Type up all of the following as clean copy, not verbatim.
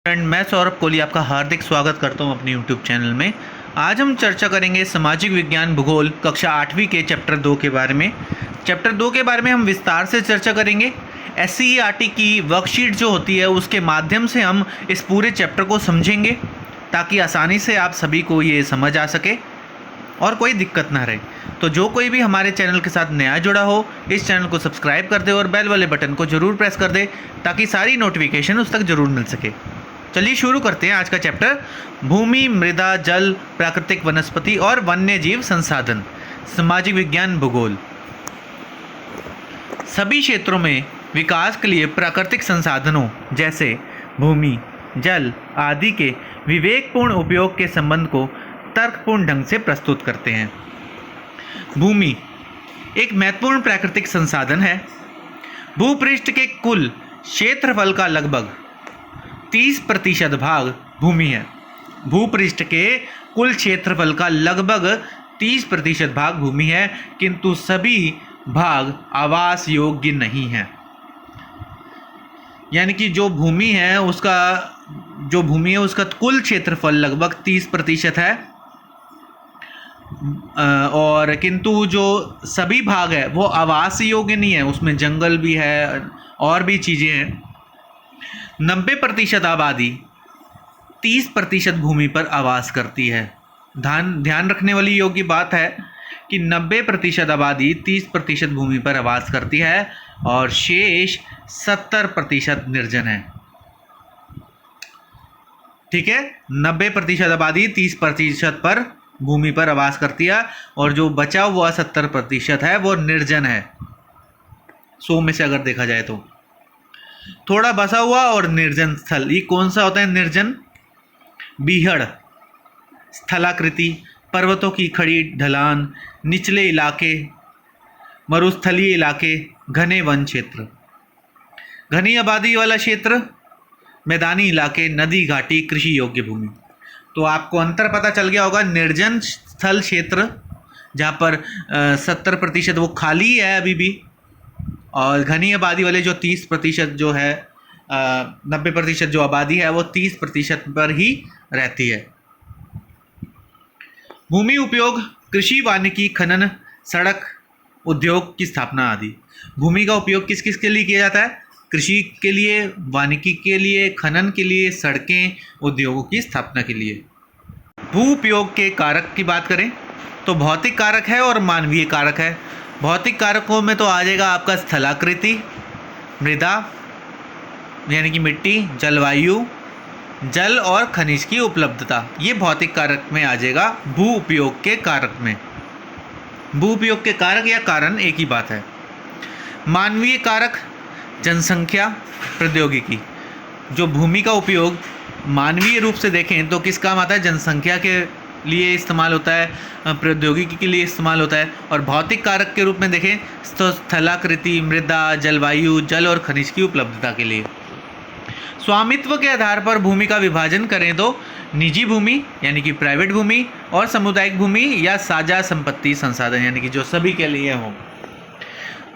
Friend, मैं सौरभ कोहली आपका हार्दिक स्वागत करता हूं अपने यूट्यूब चैनल में। आज हम चर्चा करेंगे सामाजिक विज्ञान भूगोल कक्षा 8वीं के चैप्टर 2 के बारे में। चैप्टर 2 के बारे में हम विस्तार से चर्चा करेंगे। SCERT की वर्कशीट जो होती है उसके माध्यम से हम इस पूरे चैप्टर को समझेंगे ताकि आसानी से आप सभी को ये समझ आ सके और कोई दिक्कत ना रहे। तो जो कोई भी हमारे चैनल के साथ नया जुड़ा हो, इस चैनल को सब्सक्राइब कर दे और बेल वाले बटन को ज़रूर प्रेस कर दे ताकि सारी नोटिफिकेशन उस तक ज़रूर मिल सके। चलिए शुरू करते हैं आज का चैप्टर। भूमि, मृदा, जल, प्राकृतिक वनस्पति और वन्य जीव संसाधन, सामाजिक विज्ञान भूगोल। सभी क्षेत्रों में विकास के लिए प्राकृतिक संसाधनों जैसे भूमि, जल आदि के विवेकपूर्ण उपयोग के संबंध को तर्कपूर्ण ढंग से प्रस्तुत करते हैं। भूमि एक महत्वपूर्ण प्राकृतिक संसाधन है। भूपृष्ठ के कुल क्षेत्रफल का लगभग 30% भाग भूमि है। भूपृष्ठ के कुल क्षेत्रफल का लगभग 30% भाग भूमि है, किंतु सभी भाग आवास योग्य नहीं है। यानी कि जो भूमि है उसका कुल क्षेत्रफल लगभग 30% है, और किंतु जो सभी भाग है वो आवास योग्य नहीं है। उसमें जंगल भी है और भी चीज़ें हैं। 90% आबादी 30% भूमि पर आवास करती है। ध्यान रखने वाली योग्य बात है कि 90% आबादी 30% भूमि पर आवास करती है और शेष 70% निर्जन है। ठीक है, 90% आबादी 30% पर भूमि पर आवास करती है और जो बचा हुआ 70% है वो निर्जन है। 100 में से अगर देखा जाए तो थोड़ा बसा हुआ और निर्जन स्थल, ये कौन सा होता है निर्जन? बीहड़, स्थलाकृति, पर्वतों की खड़ी ढलान, निचले इलाके, मरुस्थलीय इलाके, घने वन क्षेत्र। घनी आबादी वाला क्षेत्र, मैदानी इलाके, नदी घाटी, कृषि योग्य भूमि। तो आपको अंतर पता चल गया होगा। निर्जन स्थल क्षेत्र जहाँ पर 70% वो खाली है अभी भी, और घनी आबादी वाले जो 30% जो है 90% जो आबादी है वो 30% पर ही रहती है। भूमि उपयोग कृषि, वानिकी, खनन, सड़क, उद्योग की स्थापना आदि। भूमि का उपयोग किस किस के लिए किया जाता है? कृषि के लिए, वानिकी के लिए, खनन के लिए, सड़कें, उद्योगों की स्थापना के लिए। भू उपयोग के कारक की बात करें तो भौतिक कारक है और मानवीय कारक है। भौतिक कारकों में तो आ जाएगा आपका स्थलाकृति, मृदा यानी कि मिट्टी, जलवायु, जल और खनिज की उपलब्धता, ये भौतिक कारक में आ जाएगा। भू उपयोग के कारक में भू उपयोग के कारक या कारण एक ही बात है। मानवीय कारक जनसंख्या, प्रौद्योगिकी। जो भूमि का उपयोग मानवीय रूप से देखें तो किस काम आता है? जनसंख्या के लिए इस्तेमाल होता है, प्रौद्योगिकी के लिए इस्तेमाल होता है। और भौतिक कारक के रूप में देखें तो स्थलाकृति, मृदा, जलवायु, जल और खनिज की उपलब्धता के लिए। स्वामित्व के आधार पर भूमि का विभाजन करें तो निजी भूमि यानी कि प्राइवेट भूमि, और सामुदायिक भूमि या साझा संपत्ति संसाधन यानी कि जो सभी के लिए हो।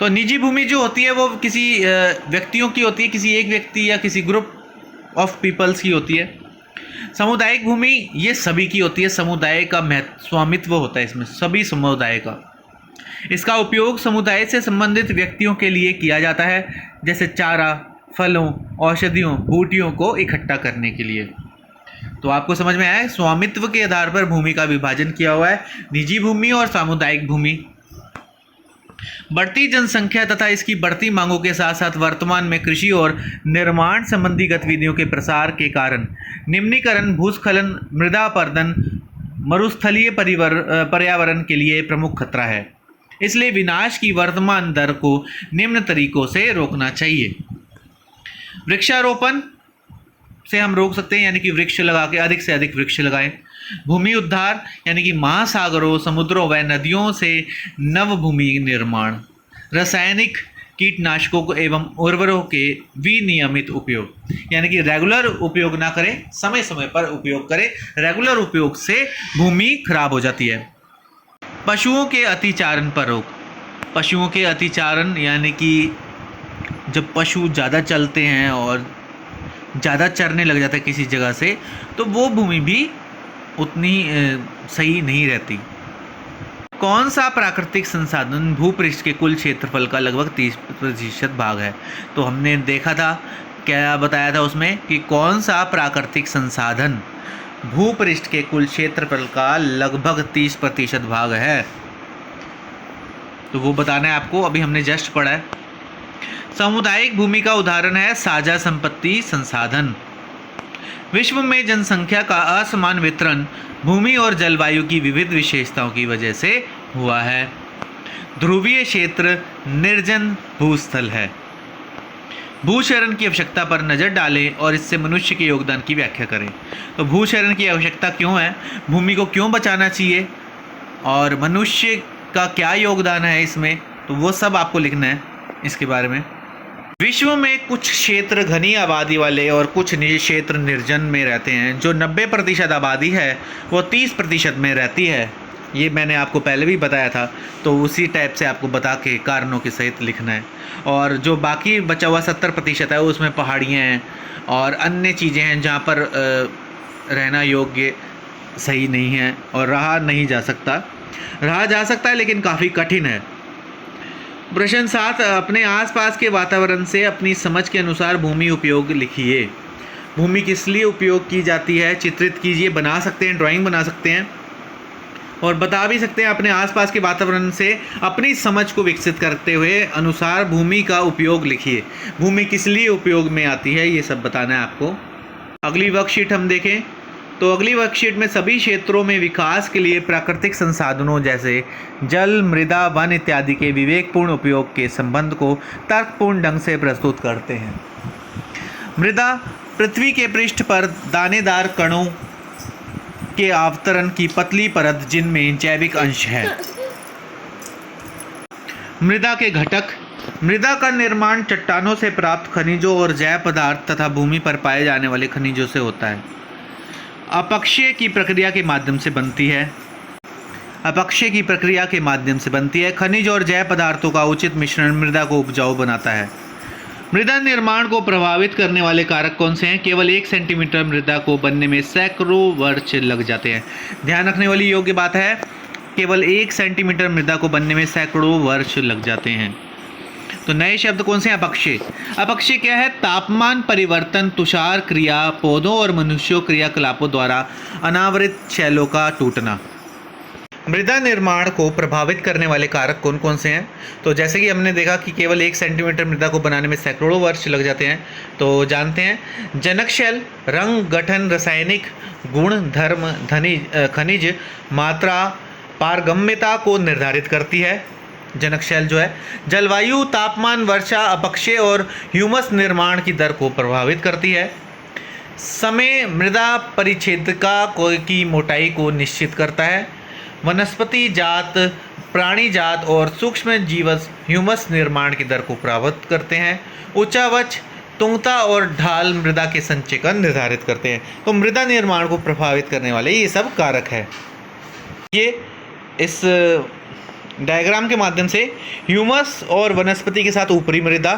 तो निजी भूमि जो होती है वो किसी व्यक्तियों की होती है, किसी एक व्यक्ति या किसी ग्रुप ऑफ पीपल्स की होती है। सामुदायिक भूमि ये सभी की होती है। समुदाय का स्वामित्व होता है इसमें, सभी समुदाय का। इसका उपयोग समुदाय से संबंधित व्यक्तियों के लिए किया जाता है, जैसे चारा, फलों, औषधियों, बूटियों को इकट्ठा करने के लिए। तो आपको समझ में आया, स्वामित्व के आधार पर भूमि का विभाजन किया हुआ है, निजी भूमि और सामुदायिक भूमि। बढ़ती जनसंख्या तथा इसकी बढ़ती मांगों के साथ साथ वर्तमान में कृषि और निर्माण संबंधी गतिविधियों के प्रसार के कारण निम्नीकरण, भूस्खलन, मृदा अपरदन, मरुस्थलीय पर्यावरण के लिए प्रमुख खतरा है। इसलिए विनाश की वर्तमान दर को निम्न तरीकों से रोकना चाहिए। वृक्षारोपण से हम रोक सकते हैं, यानी कि वृक्ष लगा के अधिक से अधिक वृक्ष लगाएं। भूमि उद्धार यानी कि महासागरों, समुद्रों व नदियों से नव भूमि निर्माण। रासायनिक कीटनाशकों एवं उर्वरकों के विनियमित उपयोग, यानी कि रेगुलर उपयोग ना करें, समय समय पर उपयोग करें। रेगुलर उपयोग से भूमि खराब हो जाती है। पशुओं के अतिचारण पर रोक। पशुओं के अतिचारण यानी कि जब पशु ज़्यादा चलते हैं और ज़्यादा चरने लग जाता है किसी जगह से, तो वो भूमि भी उतनी सही नहीं रहती। कौन सा प्राकृतिक संसाधन भूपृष्ठ के कुल क्षेत्रफल का लगभग 30% भाग है? तो हमने देखा था, क्या बताया था उसमें, कि कौन सा प्राकृतिक संसाधन भूपृष्ठ के कुल क्षेत्रफल का लगभग 30% भाग है, तो वो बताना है आपको। अभी हमने जस्ट पढ़ा है। सामुदायिक भूमि का उदाहरण है साझा संपत्ति संसाधन। विश्व में जनसंख्या का असमान वितरण भूमि और जलवायु की विविध विशेषताओं की वजह से हुआ है। ध्रुवीय क्षेत्र निर्जन भूस्थल है। भूक्षरण की आवश्यकता पर नज़र डालें और इससे मनुष्य के योगदान की व्याख्या करें। तो भूक्षरण की आवश्यकता क्यों है, भूमि को क्यों बचाना चाहिए और मनुष्य का क्या योगदान है इसमें, तो वो सब आपको लिखना है इसके बारे में। विश्व में कुछ क्षेत्र घनी आबादी वाले और कुछ निजी क्षेत्र निर्जन में रहते हैं। जो 90% आबादी है वो 30% में रहती है। ये मैंने आपको पहले भी बताया था, तो उसी टाइप से आपको बता के कारणों के सहित लिखना है। और जो बाकी बचा हुआ 70% है उसमें पहाड़ियाँ हैं और अन्य चीज़ें हैं जहाँ पर रहना योग्य सही नहीं है और रहा नहीं जा सकता। रहा जा सकता है लेकिन काफ़ी कठिन है। प्रश्न 7, अपने आसपास के वातावरण से अपनी समझ के अनुसार भूमि उपयोग लिखिए। भूमि किस लिए उपयोग की जाती है चित्रित कीजिए। बना सकते हैं, ड्राइंग बना सकते हैं और बता भी सकते हैं। अपने आसपास के वातावरण से अपनी समझ को विकसित करते हुए अनुसार भूमि का उपयोग लिखिए। भूमि किस लिए उपयोग में आती है ये सब बताना है आपको। अगली वर्कशीट हम देखें तो अगली वर्कशीट में सभी क्षेत्रों में विकास के लिए प्राकृतिक संसाधनों जैसे जल, मृदा, वन इत्यादि के विवेकपूर्ण उपयोग के संबंध को तर्कपूर्ण ढंग से प्रस्तुत करते हैं। मृदा पृथ्वी के पृष्ठ पर दानेदार कणों के अवतरण की पतली परत जिनमें जैविक अंश है। मृदा के घटक। मृदा का निर्माण चट्टानों से प्राप्त खनिजों और जैव पदार्थ तथा भूमि पर पाए जाने वाले खनिजों से होता है। अपक्षय की प्रक्रिया के माध्यम से बनती है। अपक्षय की प्रक्रिया के माध्यम से बनती है। खनिज और जैव पदार्थों का उचित मिश्रण मृदा को उपजाऊ बनाता है। मृदा निर्माण को प्रभावित करने वाले कारक कौन से हैं? केवल 1 सेंटीमीटर मृदा को बनने में सैकड़ों वर्ष लग जाते हैं। ध्यान रखने वाली योग्य बात है, केवल 1 सेंटीमीटर मृदा को बनने में सैकड़ों वर्ष लग जाते हैं। तो नए शब्द कौन से हैं? अपक्षय। अपक्षय क्या है? तापमान परिवर्तन, तुषार क्रिया, पौधों और मनुष्यों क्रियाकलापों द्वारा अनावृत शैलों का टूटना। मृदा निर्माण को प्रभावित करने वाले कारक कौन कौन से हैं? तो जैसे कि हमने देखा कि केवल 1 सेंटीमीटर मृदा को बनाने में सैकड़ों वर्ष लग जाते हैं, तो जानते हैं जनक शैल रंग, गठन, रासायनिक गुण, धर्म, खनिज मात्रा, पारगम्यता को निर्धारित करती है। जनक शैल जो है जलवायु, तापमान, वर्षा, अपक्षय और ह्यूमस निर्माण की दर को प्रभावित करती है। समय मृदा परिच्छेदिका की मोटाई को निश्चित करता है। वनस्पति जात, प्राणी जात और सूक्ष्म जीवस ह्यूमस निर्माण की दर को प्रभावित करते हैं। ऊंचावच, तुंगता और ढाल मृदा के संचय का निर्धारित करते हैं। तो मृदा निर्माण को प्रभावित करने वाले ये सब कारक है। ये इस डायग्राम के माध्यम से ह्यूमस और वनस्पति के साथ ऊपरी मृदा,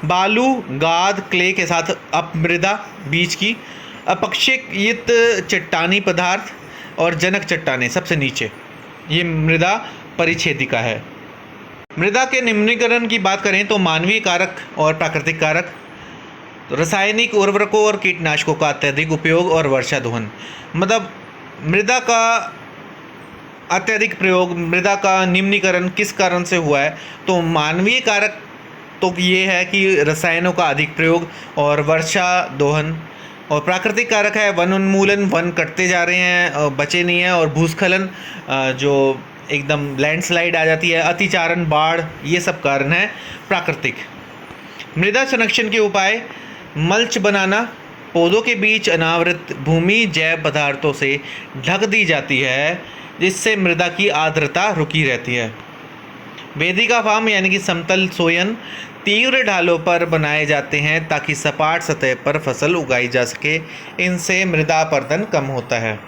बालू, गाद, क्ले के साथ अपमृदा बीच की, अपक्षयित चट्टानी पदार्थ और जनक चट्टाने सबसे नीचे, ये मृदा परिच्छेदिका है। मृदा के निम्नीकरण की बात करें तो मानवीय कारक और प्राकृतिक कारक, तो रासायनिक उर्वरकों और कीटनाशकों का अत्यधिक उपयोग और वर्षा दोहन। मतलब मृदा का अत्यधिक प्रयोग, मृदा का निम्नीकरण किस कारण से हुआ है? तो मानवीय कारक तो ये है कि रसायनों का अधिक प्रयोग और वर्षा दोहन। और प्राकृतिक कारक है वन उन्मूलन, वन कटते जा रहे हैं, बचे नहीं हैं, और भूस्खलन जो एकदम लैंडस्लाइड आ जाती है, अतिचारण, बाढ़, ये सब कारण है प्राकृतिक। मृदा संरक्षण के उपाय, मल्च बनाना, पौधों के बीच अनावृत भूमि जैव पदार्थों से ढक दी जाती है जिससे मृदा की आर्द्रता रुकी रहती है। वेदिका फार्म यानी कि समतल सोयन तीव्र ढालों पर बनाए जाते हैं ताकि सपाट सतह पर फसल उगाई जा सके। इनसे मृदा अपरदन कम होता है।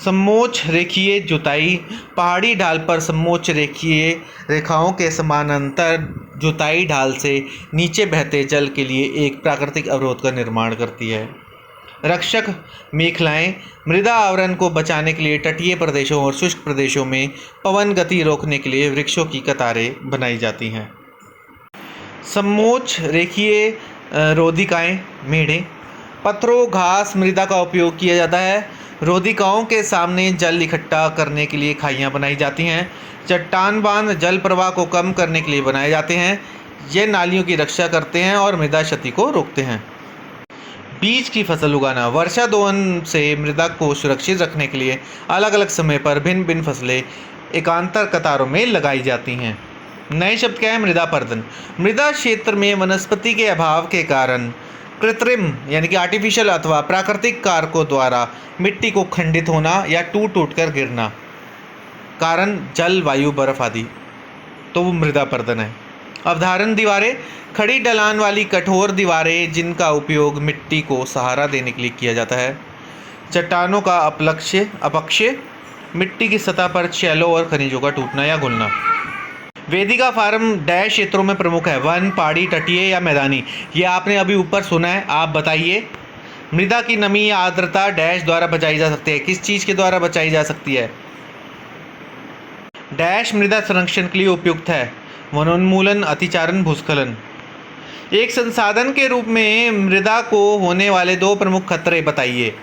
समोच्च रेखीय जुताई, पहाड़ी ढाल पर समोच्च रेखीय रेखाओं के समानांतर जुताई ढाल से नीचे बहते जल के लिए एक प्राकृतिक अवरोध का निर्माण करती है। रक्षक मेखलाएं मृदा आवरण को बचाने के लिए तटीय प्रदेशों और शुष्क प्रदेशों में पवन गति रोकने के लिए वृक्षों की कतारें बनाई जाती हैं। समोच्च रेखीय रोधिकाएं मेढ़े पत्थरों घास मृदा का उपयोग किया जाता है। रोधिकाओं के सामने जल इकट्ठा करने के लिए खाइयां बनाई जाती हैं। चट्टान बांध जल प्रवाह को कम करने के लिए बनाए जाते हैं। ये नालियों की रक्षा करते हैं और मृदा क्षति को रोकते हैं। बीज की फसल उगाना वर्षा दोहन से मृदा को सुरक्षित रखने के लिए अलग अलग समय पर भिन्न भिन्न फसलें एकांतर कतारों में लगाई जाती हैं। नए शब्द क्या है? मृदा पर्दन। मृदा क्षेत्र में वनस्पति के अभाव के कारण कृत्रिम यानी कि आर्टिफिशियल अथवा प्राकृतिक कारकों द्वारा मिट्टी को खंडित होना या टूट टूट कर गिरना, कारण जल वायु बर्फ आदि, तो वो मृदा पर्दन है। अवधारण दीवारें खड़ी ढलान वाली कठोर दीवारें जिनका उपयोग मिट्टी को सहारा देने के लिए किया जाता है। चट्टानों का अपक्षय मिट्टी की सतह पर शैलों और खनिजों का टूटना या घुलना। वेदिका फार्म डैश क्षेत्रों में प्रमुख है, वन, पहाड़ी, तटीय या मैदानी। ये आपने अभी ऊपर सुना है, आप बताइए। मृदा की नमी या आर्द्रता डैश द्वारा बचाई जा सकती है। किस चीज़ के द्वारा बचाई जा सकती है? डैश मृदा संरक्षण के लिए उपयुक्त है, वनोन्मूलन, अतिचारण, भूस्खलन। एक संसाधन के रूप में मृदा को होने वाले दो प्रमुख खतरे बताइए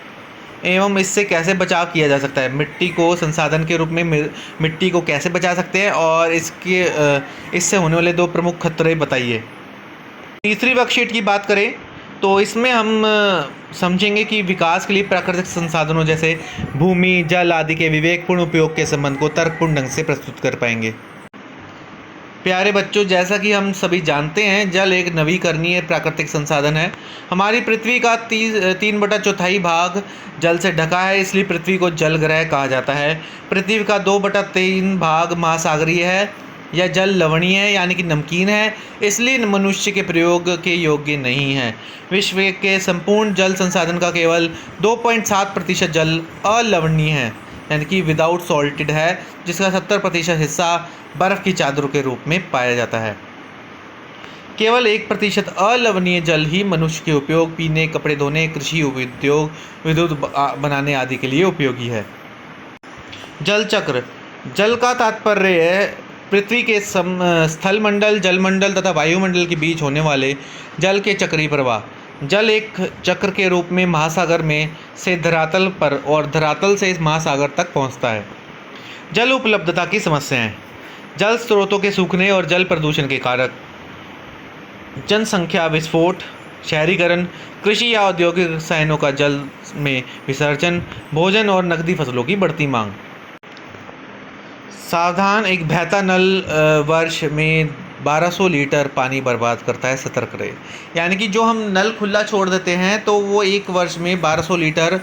एवं इससे कैसे बचाव किया जा सकता है। मिट्टी को संसाधन के रूप में मिट्टी को कैसे बचा सकते हैं और इससे होने वाले दो प्रमुख खतरे बताइए। तीसरी वर्कशीट की बात करें तो इसमें हम समझेंगे कि विकास के लिए प्राकृतिक संसाधनों जैसे भूमि, जल आदि के विवेकपूर्ण उपयोग के संबंध को तर्कपूर्ण ढंग से प्रस्तुत कर पाएंगे। प्यारे बच्चों, जैसा कि हम सभी जानते हैं, जल एक नवीकरणीय प्राकृतिक संसाधन है। हमारी पृथ्वी का 3/4 भाग जल से ढका है, इसलिए पृथ्वी को जल ग्रह कहा जाता है। पृथ्वी का 2/3 भाग महासागरीय है। यह जल लवणीय है यानी कि नमकीन है, इसलिए मनुष्य के प्रयोग के योग्य नहीं है। विश्व के संपूर्ण जल संसाधन का केवल 2.7% जल अलवणीय है यानी कि विदाउट सॉल्टेड है, जिसका 70% हिस्सा बर्फ़ की चादरों के रूप में पाया जाता है। केवल 1% अलवणीय जल ही मनुष्य के उपयोग, पीने, कपड़े धोने, कृषि, उद्योग, विद्युत बनाने आदि के लिए उपयोगी है। जल चक्र। जल का तात्पर्य है पृथ्वी के स्थल मंडल, जलमंडल तथा वायुमंडल के बीच होने वाले जल के चक्रीय प्रवाह। जल एक चक्र के रूप में महासागर में से धरातल पर और धरातल से इस महासागर तक पहुंचता है। जल उपलब्धता की समस्याएं। जल स्रोतों के सूखने और जल प्रदूषण के कारक। जनसंख्या विस्फोट, शहरीकरण, कृषि या औद्योगिक रसायनों का जल में विसर्जन, भोजन और नकदी फसलों की बढ़ती मांग। सावधान, एक बहता नल वर्ष में 1200 लीटर पानी बर्बाद करता है, सतर्क रहे। यानी कि जो हम नल खुला छोड़ देते हैं तो वो एक वर्ष में 1200 लीटर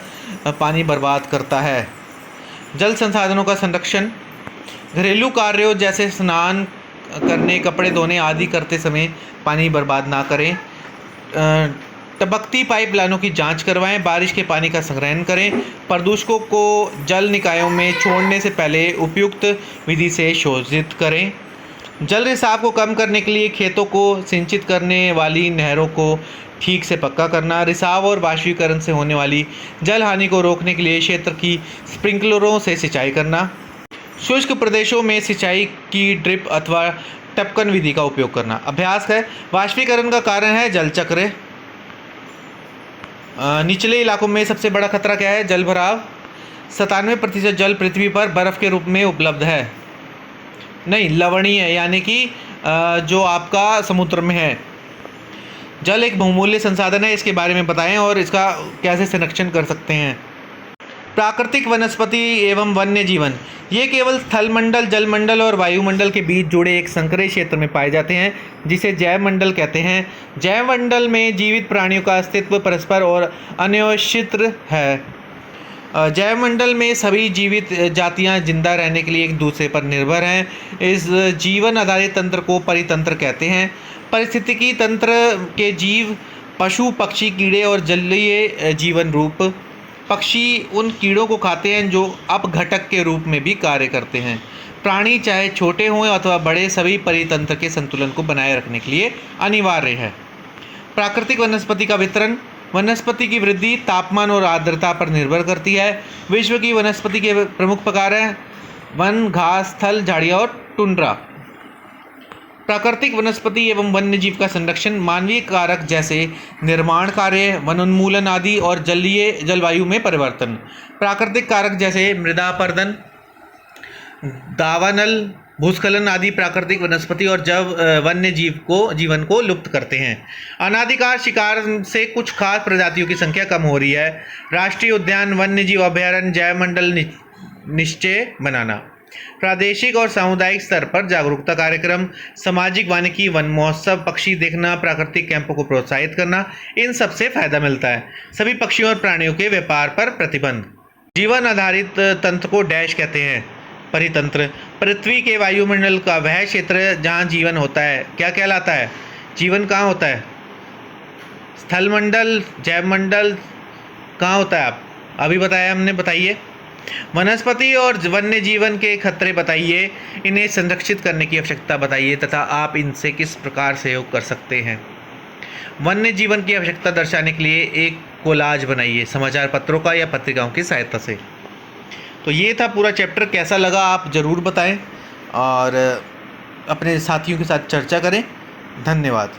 पानी बर्बाद करता है। जल संसाधनों का संरक्षण। घरेलू कार्यों जैसे स्नान करने, कपड़े धोने आदि करते समय पानी बर्बाद ना करें। टपकती पाइपलाइनों की जांच करवाएं। बारिश के पानी का संग्रहण करें। प्रदूषकों को जल निकायों में छोड़ने से पहले उपयुक्त विधि से शोधित करें। जल रिसाव को कम करने के लिए खेतों को सिंचित करने वाली नहरों को ठीक से पक्का करना। रिसाव और वाष्पीकरण से होने वाली जल हानि को रोकने के लिए क्षेत्र की स्प्रिंकलरों से सिंचाई करना। शुष्क प्रदेशों में सिंचाई की ड्रिप अथवा टपकन विधि का उपयोग करना। अभ्यास है। वाष्पीकरण का कारण है जल चक्र। निचले इलाकों में सबसे बड़ा खतरा क्या है? जल भराव। 97% जल पृथ्वी पर बर्फ़ के रूप में उपलब्ध है, नहीं लवणीय है यानी कि जो आपका समुद्र में है। जल एक बहुमूल्य संसाधन है, इसके बारे में बताएं और इसका कैसे संरक्षण कर सकते हैं। प्राकृतिक वनस्पति एवं वन्य जीवन। ये केवल स्थलमंडल, जलमंडल और वायुमंडल के बीच जुड़े एक संकरे क्षेत्र में पाए जाते हैं, जिसे जैवमंडल कहते हैं। जैवमंडल में जीवित प्राणियों का अस्तित्व परस्पर और अन्योन्याश्रित है। जैवमंडल में सभी जीवित जातियां जिंदा रहने के लिए एक दूसरे पर निर्भर हैं। इस जीवन आधारित तंत्र को परितंत्र कहते हैं। पारिस्थितिकी तंत्र के जीव पशु, पक्षी, कीड़े और जलीय जीवन रूप। पक्षी उन कीड़ों को खाते हैं जो अपघटक के रूप में भी कार्य करते हैं। प्राणी चाहे छोटे हों अथवा बड़े सभी परितंत्र के संतुलन को बनाए रखने के लिए अनिवार्य है। प्राकृतिक वनस्पति का वितरण। वनस्पति की वृद्धि तापमान और आर्द्रता पर निर्भर करती है। विश्व की वनस्पति के प्रमुख प्रकार हैं वन, घास, थल, झाड़ियाँ और टुंड्रा। प्राकृतिक वनस्पति एवं वन्य जीव का संरक्षण। मानवीय कारक जैसे निर्माण कार्य, वनोन्मूलन आदि और जलवायु में परिवर्तन। प्राकृतिक कारक जैसे मृदा अपरदन, दावानल, भूस्खलन आदि प्राकृतिक वनस्पति और वन्य जीवन को लुप्त करते हैं। अनादिकाल शिकार से कुछ खास प्रजातियों की संख्या कम हो रही है। राष्ट्रीय उद्यान, वन्य जीव अभयारण्य, जैव मंडल निश्चय बनाना। प्रादेशिक और सामुदायिक स्तर पर जागरूकता कार्यक्रम, सामाजिक वानिकी, वन महोत्सव, पक्षी देखना, प्राकृतिक कैंपों को प्रोत्साहित करना, इन सब से फायदा मिलता है। सभी पक्षियों और प्राणियों के व्यापार पर प्रतिबंध। जीवन आधारित तंत्र को डैश कहते हैं। परितंत्र। पृथ्वी के वायुमंडल का वह क्षेत्र जहाँ जीवन होता है क्या कहलाता है? जीवन कहाँ होता है? स्थलमंडल, जैवमंडल कहाँ होता है? आप अभी बताया हमने, बताइए। वनस्पति और वन्य जीवन के खतरे बताइए, इन्हें संरक्षित करने की आवश्यकता बताइए तथा आप इनसे किस प्रकार सहयोग कर सकते हैं। वन्य जीवन की आवश्यकता दर्शाने के लिए एक कोलाज बनाइए समाचार पत्रों का या पत्रिकाओं की सहायता से। तो ये था पूरा चैप्टर। कैसा लगा आप ज़रूर बताएं और अपने साथियों के साथ चर्चा करें। धन्यवाद।